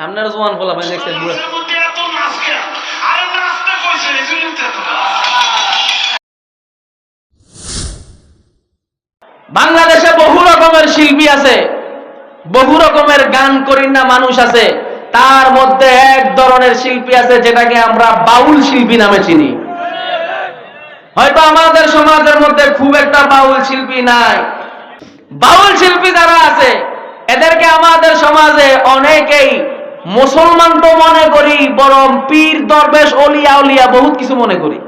আপনার জোয়ান ফলা ভাই দেখছেন বুড়া বাংলাদেশে বহু রকমের শিল্পী আছে, বহু রকমের গান করিনা মানুষ আছে। তার মধ্যে এক ধরনের শিল্পী আছে যেটাকে আমরা বাউল শিল্পী নামে চিনি। হয়তো আমাদের সমাজের মধ্যে খুব একটা বাউল শিল্পী নাই। বাউল শিল্পী যারা আছে এদেরকে আমাদের সমাজে অনেকেই মুসলমান তো মনে করি, বরং পীর দরবেশ অলিয়া উলিয়া বহুত কিছু মনে করি।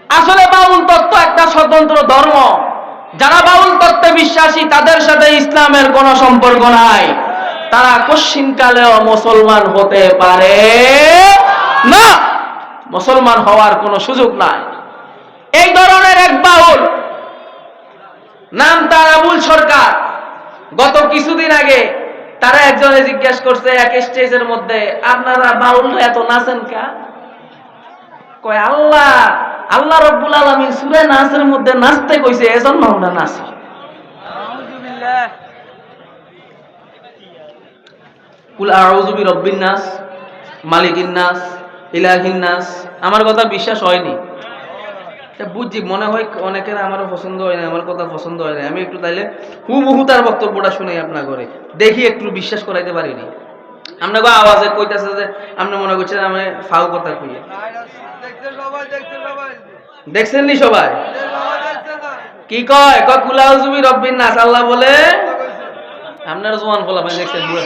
আসলে বাউল তত্ত্ব একটা স্বতন্ত্র ধর্ম। যারা বাউল তত্ত্বে বিশ্বাসী তাদের সাথে ইসলামের কোনো সম্পর্ক নাই। তারা কশ্চিনকালেও মুসলমান হতে পারে না, মুসলমান হওয়ার কোনো সুযোগ নাই। এই ধরনের এক বাউল, নাম তার আবুল সরকার। গত কিছুদিন আগে তারা একজনে জিজ্ঞেস করছে এক স্টেজের মধ্যে, আপনারা বাউল এত নাচেন কা? কয় আল্লাহ রব্বুল আলামিন সূরা নাসের মধ্যে নাচতে কইছে, এজন্য আমরা নাচি। আউযুবিল্লাহ। কুল আউযু বিরাব্বিন নাস, মালিকিন নাস, ইলাহিন নাস। আমার কথা বিশ্বাস হয়নি, বুঝছি, মনে হয় অনেকের আমারও পছন্দ হয় না, আমার কথা পছন্দ হয় না। আমি একটু তাইলে হুবহু তার বক্তব্যটা শুনে আপনার করে দেখি, একটু বিশ্বাস করাইতে পারিনি। আপনাকে আওয়াজে কইতাছে যে আপনি মনে করছেন আমি ফাউ কথা কই। দেখছেন নি সবাই কি কয়? কয় কুল আউযু বিরাব্বিন নাস আল্লাহ বলে। আপনার জোয়ান ফলা ভাই দেখছেন বুড়া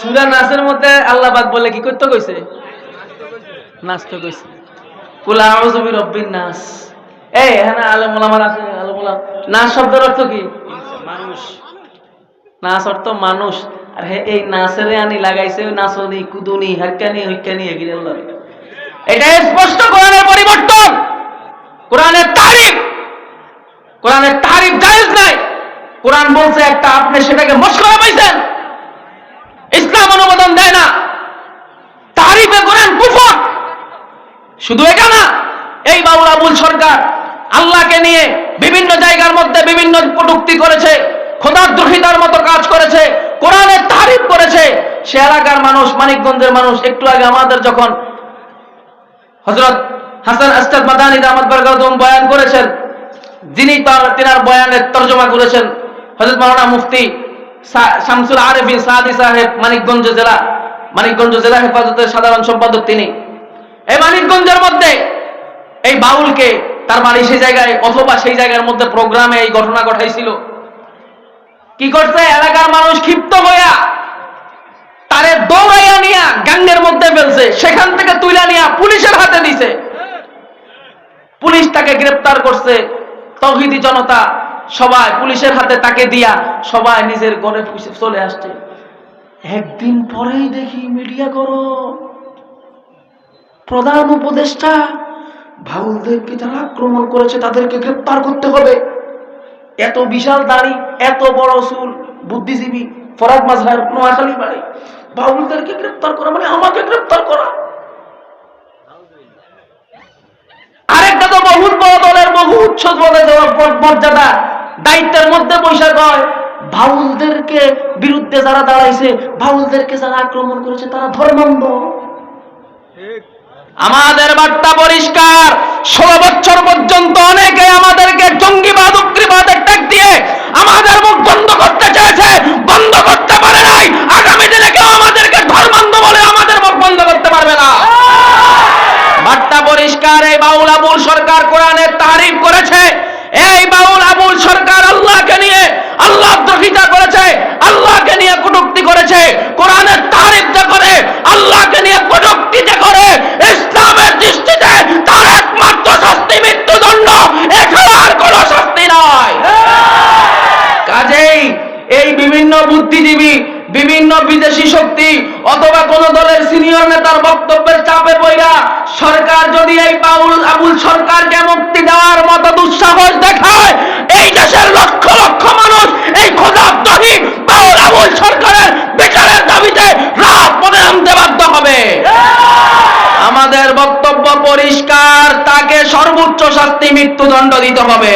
সূরা নাসের মধ্যে আল্লাহ পাক বলে কি করতে কইছে? নাচতে কইছে। কুল আউযু বিরাব্বিন নাস। এই এখানে আলেম ওলামা আছে, আলেম ওলামা। নাস শব্দের অর্থ কি? মানুষ। নাস অর্থ মানুষ। আর এই নাসের আনি লাগাইছে নাচনি কুদুনি হাক্কানি হইক্কানি এগিয়ে আল্লাহ। এটা স্পষ্ট কোরআনের পরিবর্তন, কোরআনের তারিফ। কোরআনের তারিফ জায়েজ নাই। কোরআন বলছে একটা, আপনি সেটাকে মশকরা পাইছেন। ইসলাম অনুমোদন দেয় না। তারিফে কোরআন কুফর। শুধু এটা না, এই বাউল আবুল সরকার আল্লাহকে নিয়ে বিভিন্ন জায়গার মধ্যে বিভিন্ন কটূক্তি করেছে, খোদাদ্রোহিতার মতো কাজ করেছে, কোরআনের তারিফ করেছে। সে এলাকার মানুষ, মানিকগঞ্জের মানুষ, একটু আগে আমাদের যখন হযরত হাসান আস্তাদ মাদানী দামাত বরকাতুহুম বয়ান করেছেন, যিনি তিনার বয়ানের তর্জমা করেছেন হযরত মাওলানা মুফতি শামসুল আরেফিন সাদি সাহেব, মানিকগঞ্জ জেলা হেফাজতের সাধারণ সম্পাদক তিনি। এই মানিকগঞ্জের মধ্যে এই বাউলকে তার বাড়ি সেই জায়গায় অথবা সেই জায়গার মধ্যে প্রোগ্রামে এই ঘটনা ঘটাইছিল। কি করছে? এলাকার মানুষ ক্ষিপ্ত হইয়া তারে দৌড়াইয়া নিয়া গাঙ্গের মধ্যে ফেলছে, সেখান থেকে তুইলা নিয়া পুলিশের হাতে দিছে। পুলিশ তাকে গ্রেফতার করছে। তৌহিদি জনতা সবাই পুলিশের হাতে তাকে দিয়া সবাই নিজের ঘরে চলে আসছে। একদিন পরেই দেখি মিডিয়া করো, প্রধান উপদেষ্টা বাউলদেরকে যারা আক্রমণ করেছে তাদেরকে গ্রেফতার করতে হবে। এত বিশাল দাড়ি, এত বড় চুল, বুদ্ধিজীবী, ফরাদ মাঝহার, নোয়াখালী বাড়ি, বাউলদেরকে গ্রেফতার করা মানে আমাকে গ্রেফতার করা। আরেকটা তো বহুত বড় দলের বহু উচ্চ পদে মর্যাদা দায়িত্বের মধ্যে বৈশাখ হয়, বাউলদেরকে বিরুদ্ধে যারা দাঁড়াইছে, বাউলদেরকে যারা আক্রমণ করেছে তারা ধর্মান্ধ। আমাদের বার্তা পরিষ্কার। 16 বছর পর্যন্ত অনেকে আমাদেরকে জঙ্গিবাদ, উগ্রবাদের ট্যাগ দিয়ে আমাদের মুখ বন্ধ করতে চেয়েছে, বন্ধ করতে পারে নাই। আগামী দিনে কেউ আমাদেরকে ধর্মান্ধ বলে আমাদের মুখ বন্ধ করতে পারবে না। বার্তা পরিষ্কার। এই বাউল আবুল সরকার কোরআনের তারিফ করেছে। এই বাউল আবুল সরকার আল্লাহকে নিয়ে আল্লাহদ্রোহিতা করেছে, আল্লাহকে নিয়ে কটূক্তি করেছে। কোরআনের তারিফ যে করে, আল্লাহকে নিয়ে কটূক্তি যে করে, ইসলামের দৃষ্টিতে তার একমাত্র শাস্তি মৃত্যুদণ্ড, এছাড়া আর কোনো শাস্তি নয়। কাজেই এই বিভিন্ন বুদ্ধিজীবী, বিভিন্ন বিদেশি শক্তি অথবা কোন দলের সিনিয়র নেতার বক্তব্যের চাপে পড়া সরকার যদি এই আবুল সরকারকে মুক্তি দেওয়ার মতো দুঃসাহস দেখায়, এই দেশের লক্ষ লক্ষ মানুষ এই খোদাবদ্রোহী আবুল সরকারের বিচারের দাবিতে রাজপথে নামতে বাধ্য হবে। আমাদের বক্তব্য পরিষ্কার, তাকে সর্বোচ্চ শাস্তি মৃত্যুদণ্ড দিতে হবে।